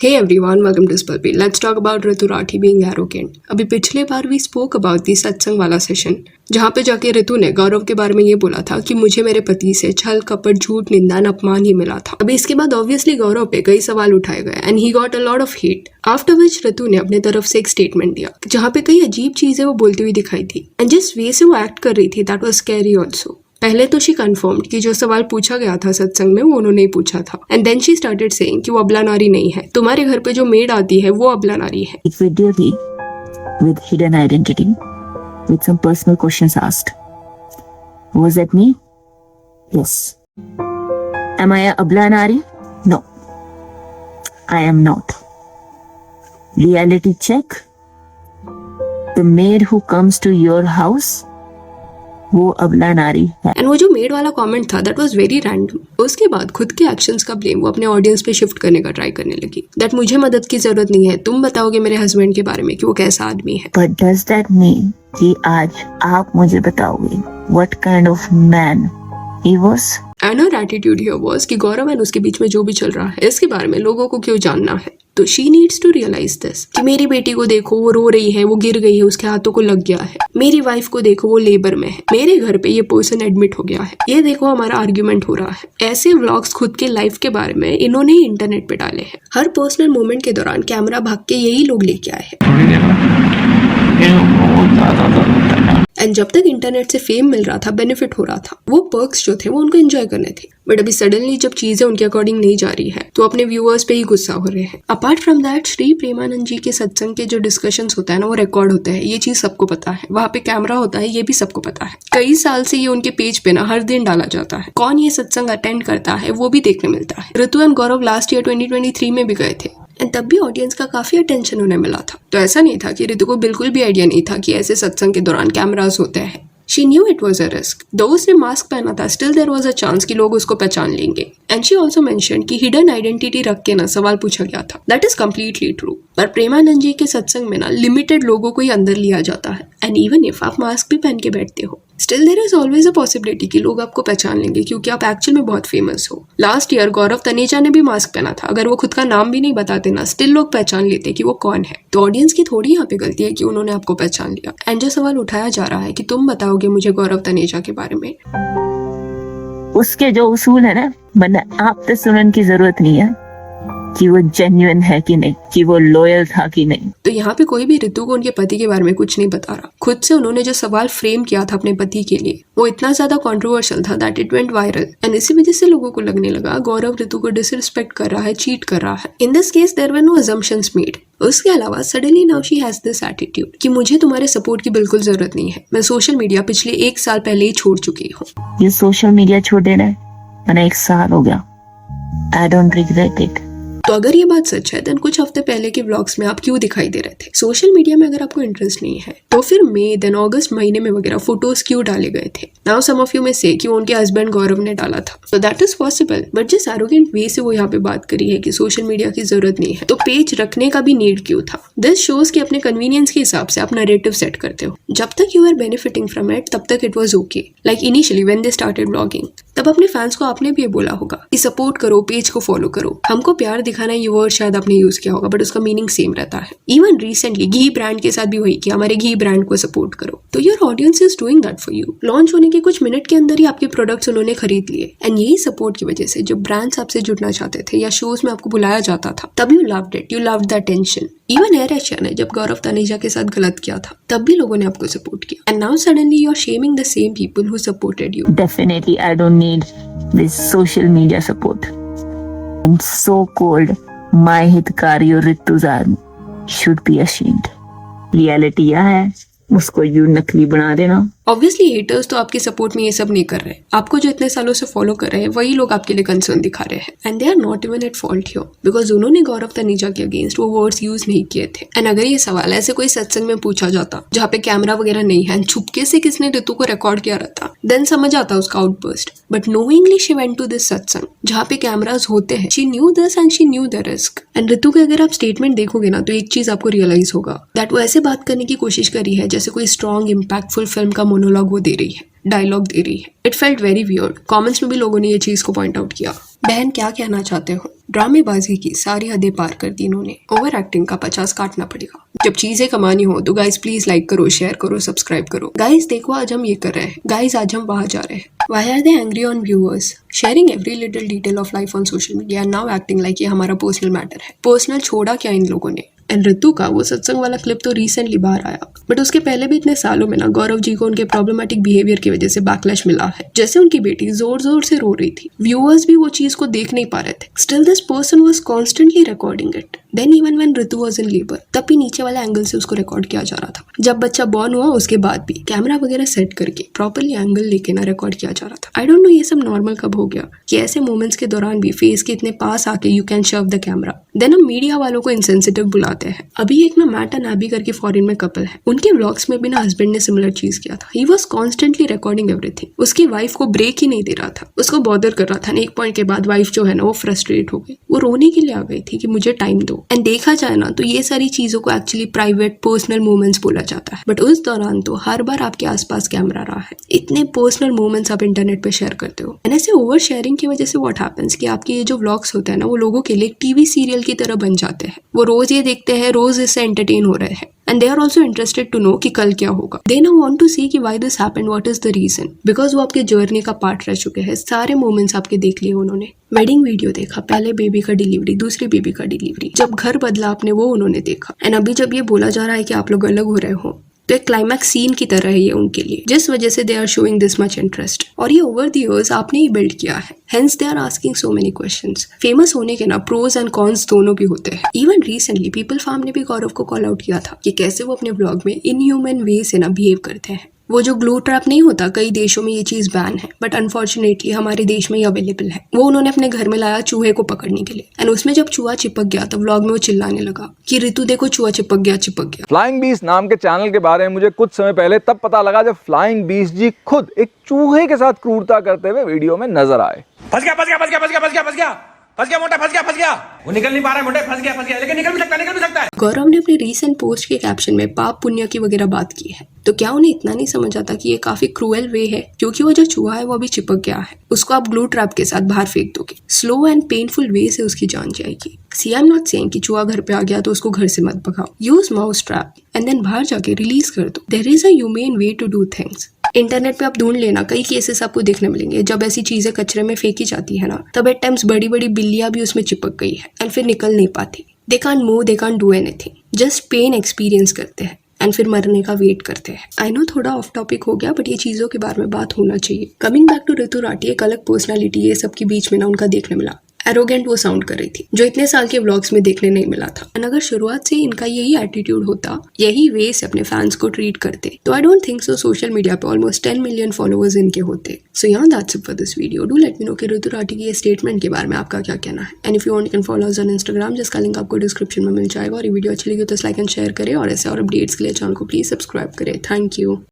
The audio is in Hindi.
Hey everyone, welcome to Spalpi. Let's talk about Ritu Rathi being arrogant. अभी पिछले बार we spoke about the सत्संग वाला सेशन जहाँ पे जाके रितु ने गौरव के बारे में ये बोला था कि मुझे मेरे पति से छल कपट झूठ निंदा अपमान ही मिला था। अभी इसके बाद ऑब्वियसली गौरव पे कई सवाल उठाए गए and he got a lot of hate. After which Ritu ने अपने तरफ से एक स्टेटमेंट दिया जहाँ पे कई अजीब चीजें वो बोलती हुई दिखाई थी एंड जिस वे से वो एक्ट कर रही थी दैट वाज स्कैरी ऑल्सो। पहले तो शी कन्फर्म्ड कि जो सवाल पूछा गया था सत्संग में वो उन्होंने ही पूछा था and then she started saying कि वो अबला नारी नहीं है, तुम्हारे घर पे जो मेड आती है वो अबला नारी है। It video me with hidden identity, with some personal questions asked. Was that me? Yes. Am I a abla nari? No. I am not. Reality check. The maid who comes to your house, वो अबला नारी है। एंड वो जो मेड वाला कमेंट था दैट वाज वेरी रैंडम। उसके बाद खुद के एक्शंस का ब्लेम वो अपने ऑडियंस पे शिफ्ट करने का ट्राई करने लगी दैट मुझे मदद की जरूरत नहीं है, तुम बताओगे मेरे हस्बैंड के बारे में कि वो कैसा आदमी है। But does that mean कि आज आप मुझे बताओगे what kind of man he was? And her attitude here was कि गौरव एंड उसके बीच में जो भी चल रहा है इसके बारे में लोगों को क्यों जानना है। तो she needs to realise this कि मेरी बेटी को देखो वो रो रही है, वो गिर गई है, उसके हाथों को लग गया है। मेरी वाइफ को देखो वो लेबर में है, मेरे घर पे ये पर्सन एडमिट हो गया है, ये देखो हमारा आर्ग्यूमेंट हो रहा है। ऐसे व्लॉग्स खुद के लाइफ के बारे में इन्होंने ही इंटरनेट पे डाले हैं। हर पर्सनल मोमेंट के दौरान कैमरा भाग के यही लोग लेके आए हैं एंड जब तक इंटरनेट से फेम मिल रहा था, बेनिफिट हो रहा था, वो पर्क्स जो थे वो उनको एंजॉय करने थे। बट अभी सडनली जब चीजें उनके अकॉर्डिंग नहीं जा रही है तो अपने व्यूअर्स पे ही गुस्सा हो रहे हैं। Apart from that Shri Premanand ji के सत्संग के जो डिस्कशंस होता है ना वो रिकॉर्ड होते हैं, ये चीज सबको पता है। वहाँ पे कैमरा होता है, ये भी सबको पता है। कई साल से ये उनके पेज पे ना हर दिन डाला जाता है। कौन ये सत्संग अटेंड करता है वो भी देखने मिलता है। ऋतु एंड गौरव लास्ट ईयर 2023 में भी गए थे एंड तब भी ऑडियंस का काफी अटेंशन उन्हें मिला था। तो ऐसा नहीं था कि ऋतु को बिल्कुल भी आइडिया नहीं था कि ऐसे सत्संग के दौरान कैमरास होते हैं। She knew it was a risk. Though उसने मास्क पहना था, still there was a chance कि लोग उसको पहचान लेंगे। And she also mentioned कि hidden identity रख के ना सवाल पूछा गया था। That is completely true. पर प्रेमानंद जी के सत्संग में ना लिमिटेड लोगों को ही अंदर लिया जाता है एंड इवन इफ आप मास्क भी पहन के बैठते हो still there is always a possibility कि लोग आपको पहचान लेंगे क्योंकि आप एक्चुअल में बहुत फेमस हो। लास्ट ईयर गौरव तनेजा ने भी मास्क पहना था, अगर वो खुद का नाम भी नहीं बताते ना स्टिल लोग पहचान लेते कि वो कौन है। तो ऑडियंस की थोड़ी यहाँ पे गलती है कि उन्होंने आपको पहचान लिया। एंड जो सवाल उठाया जा रहा है कि तुम बताओगे मुझे गौरव तनेजा के बारे में, उसके जो उसूल है ना, वरना आप तो सुनने की जरूरत नहीं है कि वो जेन्युइन है कि नहीं, कि वो लॉयल था कि नहीं। तो यहाँ पे कोई भी ऋतु को उनके पति के बारे में कुछ नहीं बता रहा। खुद से उन्होंने जो सवाल फ्रेम किया था अपने पति के लिए वो इतना ज्यादा कंट्रोवर्शियल था that it went viral and इसी वजह से लोगों को लगने लगा गौरव ऋतु को डिसरिस्पेक्ट कर रहा है, चीट कर रहा है। In this case there were no assumptions made. उसके अलावा suddenly now she has this attitude कि मुझे तुम्हारे सपोर्ट की बिल्कुल जरूरत नहीं है, मैं सोशल मीडिया पिछले 1 साल पहले ही छोड़ चुकी हूँ। ये सोशल मीडिया छोड़ देना है, मैंने 1 साल हो गया। I don't regret it. तो अगर ये बात सच है देन कुछ हफ्ते पहले के व्लॉग्स में आप क्यों दिखाई दे रहे थे? सोशल मीडिया में अगर आपको इंटरेस्ट नहीं है तो फिर मई देन अगस्त महीने में वगैरह फोटोज क्यों डाले गए थे? नाउ सम ऑफ यू में से कि उनके हस्बैंड गौरव ने डाला था, तो दैट इज पॉसिबल। बट जिस एरोगेंट वे से वो यहाँ पे बात करी है कि सोशल मीडिया की जरूरत नहीं है, तो पेज रखने का भी नीड क्यों था? दिस शोज कि अपने कन्वीनियंस के हिसाब से आप नैरेटिव सेट करते हो। जब तक you are benefiting from it तब तक it was okay. Like initially when they started blogging तब अपने फैंस को आपने भी ये बोला होगा कि सपोर्ट करो, पेज को फॉलो करो। हमको प्यार दिखाना ये वर्ड शायद आपने यूज किया होगा बट उसका मीनिंग सेम रहता है। इवन रिसेंटली घी ब्रांड के साथ भी वही कि हमारे घी ब्रांड को सपोर्ट करो। तो your audience is doing that for you. Launch होने के कुछ मिनट के अंदर ही आपके प्रोडक्ट्स उन्होंने खरीद लिए एंड यही सपोर्ट की वजह से जब ब्रांड्स आपसे जुड़ना चाहते थे या शोज में आपको बुलाया जाता था तब you loved it, you loved the attention. Even air Asia ने जब गौरव तनेजा के साथ गलत किया था तब भी लोगों ने आपको सपोर्ट किया and now suddenly you are shaming the same people who supported you. Definitely I don't need this social media support. I'm so cold. My हितकारी और Rituj should be ashamed. Reality यह है, उसको यू नकली बना देना। ऑब्वियसली हेटर्स तो आपके सपोर्ट में ये सब नहीं कर रहे। आपको जो इतने सालों से फॉलो कर रहे हैं वही लोग आपके लिए कंसर्न दिखा रहे हैं and they are not even at fault here because उन्होंने गौरव तनेजा के अगेंस्ट वो वर्ड्स यूज नहीं किए थे। एंड अगर ये सवाल ऐसे कोई सत्संग में पूछा जाता जहाँ पे कैमरा वगैरह नहीं है, छुपके से किसने ऋतु को रिकॉर्ड किया रहता, देन समझ आता उसका outburst. But knowingly she went to this सत्संग जहाँ पे कैमराज होते हैं। She knew this and she knew the risk. And Ritu के अगर आप स्टेटमेंट देखोगे ना तो एक चीज आपको रियलाइज होगा दैट वो ऐसे बात करने की कोशिश करी है जैसे कोई स्ट्रॉन्ग इम्पैक्टफुल फिल्म का मोनोलॉग वो दे रही है। डायलॉग दे रही है। It felt very weird. Comments में भी लोगों ने ये चीज को पॉइंट आउट किया। बहन क्या कहना चाहते हो? ड्रामेबाजी की सारी हदें पार कर दी इन्होंने। ओवर एक्टिंग का 50 काटना पड़ेगा। जब चीजें कमानी हो तो गाइस प्लीज लाइक करो, शेयर करो, सब्सक्राइब करो। गाइस देखो आज हम ये कर रहे हैं। गाइस आज हम वहां जा रहे हैं। Why are they angry on viewers? Sharing every little detail of life on social media and now acting like ये हमारा पर्सनल मैटर है। पर्सनल छोड़ा क्या इन लोगों ने? एंड ऋतु का वो सत्संग वाला क्लिप तो रिसेंटली बाहर आया, बट उसके पहले भी इतने सालों में ना गौरव जी को उनके प्रॉब्लमेटिक बिहेवियर की वजह से बैकलैश मिला है। जैसे उनकी बेटी जोर जोर से रो रही थी, व्यूअर्स भी वो चीज को देख नहीं पा रहे थे। Still this person was constantly recording it. Then even when Ritu was in labour, तब भी नीचे वाले एंगल से उसको रिकॉर्ड किया जा रहा था। जब बच्चा बॉर्न हुआ उसके बाद भी कैमरा वगैरह सेट करके प्रॉपरली एंगल लेके ना रिकॉर्ड किया जा रहा था। आई डोंट नो ये सब नॉर्मल कब हो गया कि ऐसे मोमेंट्स के दौरान भी फेस के इतने पास आके यू कैन शव द कैमरा। देन हम मीडिया वालों को इनसेंसिटिव बुलाते हैं। अभी एक ना मैट एंड एबी करके फॉरेन में कपल है, उनके व्लॉग्स में भी ना हस्बैंड ने सिमिलर चीज किया था। He was constantly recording everything. उसकी वाइफ को ब्रेक ही नहीं दे रहा था, उसको बॉदर कर रहा था। एक पॉइंट के बाद वाइफ जो है ना वो फ्रस्ट्रेट हो गई, वो रोने के लिए आ गई थी कि मुझे टाइम दो। एंड देखा जाए ना तो ये सारी चीजों को एक्चुअली प्राइवेट पर्सनल मोमेंट्स बोला जाता है, बट उस दौरान तो हर बार आपके आसपास कैमरा रहा है। इतने पर्सनल मोमेंट्स आप इंटरनेट पे शेयर करते हो। एंड ऐसे ओवर शेयरिंग की वजह से व्हाट हैपेंस कि आपके ये जो व्लॉग्स होते हैं ना वो लोगों के लिए टीवी सीरियल की तरह बन जाते हैं। वो रोज ये देखते हैं, रोज इससे एंटरटेन हो रहे हैं। And they are also interested to know कि कल क्या होगा। They now want to see कि why this happened, what is the reason, because वो आपके जर्नी का पार्ट रह चुके हैं। सारे मोमेंट्स आपके देख लिए उन्होंने। वेडिंग वीडियो देखा, पहले बेबी का डिलीवरी, दूसरी बेबी का डिलीवरी, जब घर बदला आपने वो उन्होंने देखा। एंड अभी जब ये बोला जा रहा है कि आप लोग अलग हो रहे हो तो एक क्लाइमैक्स सीन की तरह है ये उनके लिए, जिस वजह से they are showing this much interest. और ये ओवर द इयर्स आपने ही बिल्ड किया है, hence they are asking so many questions. Famous होने के ना प्रोज एंड कॉन्स दोनों भी होते हैं। इवन रिसेंटली पीपल फार्म ने भी गौरव को कॉल आउट किया था कि कैसे वो अपने ब्लॉग में इनह्यूमन वे से ना बिहेव करते हैं। वो जो ग्लू ट्रैप नहीं होता, कई देशों में ये चीज बैन है, बट अनफॉर्चुनेटली हमारे देश में ये अवेलेबल है। वो उन्होंने अपने घर में लाया चूहे को पकड़ने के लिए, एंड उसमें जब चूहा चिपक गया तो व्लॉग में वो चिल्लाने लगा कि ऋतु देखो चूहा चिपक गया, चिपक गया। फ्लाइंग बीस्ट नाम के चैनल के बारे में मुझे कुछ समय पहले तब पता लगा जब फ्लाइंग बीस्ट जी खुद एक चूहे के साथ क्रूरता करते हुए वीडियो में नजर आए। फंस गया, फंस गया, फंस गया, फंस गया, फंस गया, फंस गया, फंस गया मोटा, फंस गया, फंस गया। वो निकल नहीं पा रहा है मोटे, फंस गया, लेकिन निकल भी सकता है, निकल भी सकता है। गौरव ने अपने रीसेंट पोस्ट के कैप्शन में पाप पुण्य की वगैरह बात की है, तो क्या उन्हें इतना नहीं समझ आता कि ये काफी क्रूएल वे है, क्योंकि वो जो चूहा है वो अभी चिपक गया है, उसको आप ग्लू ट्रैप के साथ बाहर फेंक दोगे, स्लो एंड पेनफुल वे से उसकी जान जाएगी। सी आई एम नॉट सेइंग कि चूहा घर पे आ गया तो उसको घर से मत भगाओ। Use mouse trap and then बाहर जाके रिलीज कर दो। There is a humane way to do things. Internet पे आप ढूंढ लेना, कई केसेस आपको देखने मिलेंगे जब ऐसी चीजें कचरे में फेंकी जाती है ना, तब एट टाइम्स बड़ी बड़ी बिल्लियां भी उसमें चिपक गई है एंड फिर निकल नहीं पाती। They can't move, they can't do anything, just pain experience करते हैं एंड फिर मरने का वेट करते हैं। आई नो थोड़ा ऑफ टॉपिक हो गया, बट ये चीजों के बारे में बात होना चाहिए। कमिंग बैक टू ऋतु राठी, एक अलग पर्सनालिटी ये सब के बीच में ना उनका देखने मिला। एरोगेंट वो साउंड कर रही थी, जो इतने साल के व्लॉग्स में देखने नहीं मिला था। एंड अगर शुरुआत से इनका यही एटीट्यूड होता, यही वे से अपने फैंस को ट्रीट करते, तो I don't think so social media पे ऑलमोस्ट 10 मिलियन फॉलोअर्स इनके होते। सो यहाँ that's it for this video. Do let me know कि ऋतु राठी की ये स्टेटमेंट के बारे में आपका क्या कहना है। And if you want you can follow us on Instagram, जिसका लिंक आपको डिस्क्रिप्शन में मिल जाएगा। और ये वीडियो अच्छी लगी तो लाइक एंड शेयर करें, और ऐसे और अपडेट्स के लिए चैनल को प्लीज सब्सक्राइब करें। Thank you.